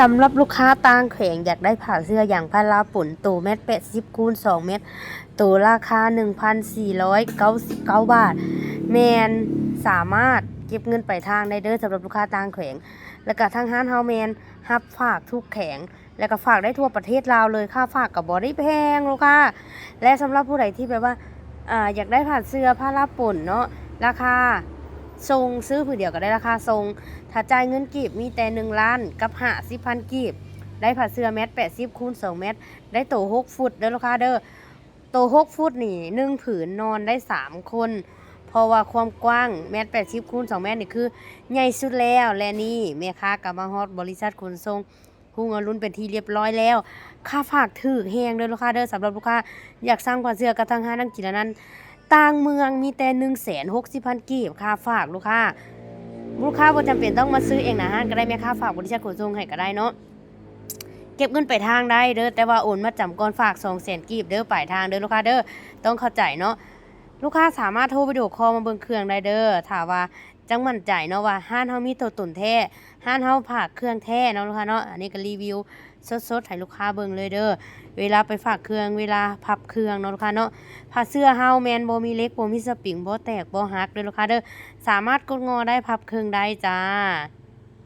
สำหรับลูกค้าต่างแขวงอยากได้ผ้าเสื้ออย่างพาราปุ่นตัวเม็ด80คูณ2เม็ดตัวราคา 1,499 บาทแมนสามารถเก็บเงินปลายทางได้เด้อสำหรับลูกค้าต่างแขวงแล้วก็ทางร้านเฮาแมนรับฝากทุกแขวงแล้วก็ฝากได้ทั่วประเทศลาวเลยค่าฝากก็บ่ได้แพงลูกค้าและสำหรับผู้ใดที่แบบว่าอยากได้ผ้าเสื้อพาราปุ่นเนาะราคาทรงซื้อผืนเดียวก็ได้ราคาทรงถ้าจ่ายเงินกีบมีแต่1 ล้านกับ50,000กีบได้ผ้าเสื้อเม็ด80คูณ2เม็ดได้โต6ฟุตเด้อลูกค้าเด้อโต6ฟุตนี่1ผืนนอนได้3คนเพราะว่าความกว้างเม็ด80คูณ2เม็ดนี่คือใหญ่สุดแล้วและนี่แม่ค้าก็มาฮอดบริษัทขนส่งฮู้เงินรุ่นเป็นที่เรียบร้อยแล้วค่าฝากถูกแฮงเด้อลูกค้าเด้อสำหรับลูกค้าอยากสั่งผ้าเสื้อกับทางห้างดังกินนั้นต่างเมืองมีแต่160,000กีบค่าฝากลูกค้าบ่จำเป็นต้องมาซื้อเองนะห้างก็ได้แม่ค้าฝากบริษัทขนส่งให้ก็ได้เนาะเก็บเงินปลายทางได้เด้อแต่ว่าโอนมาจำก่อนฝาก200,000กีบเด้อปลายทางเด้อลูกค้าเด้อต้องเข้าใจเนาะลูกค้าสามารถโทรวิดีโอคอลมาเบิ่งเครื่องได้เด้อถ้าว่าจังมั่นใจเนาะว่าห้านเฮามีตัวตนแท้ห้านเฮาฝากเครื่องแท้เนาะลูกค้าเนาะอันนี้ก็รีวิวสดๆให้ลูกค้าเบิ่งเลยเด้อเวลาไปฝากเครื่องเวลาพับเครื่องเนาะลูกค้าเนาะผ้าเสื้อเฮาแม่นบ่มีเล็กบ่มีสปริงบ่แตกบ่หักเด้อลูกค้าเด้อสามารถกดงอได้พับเครื่องได้จ้า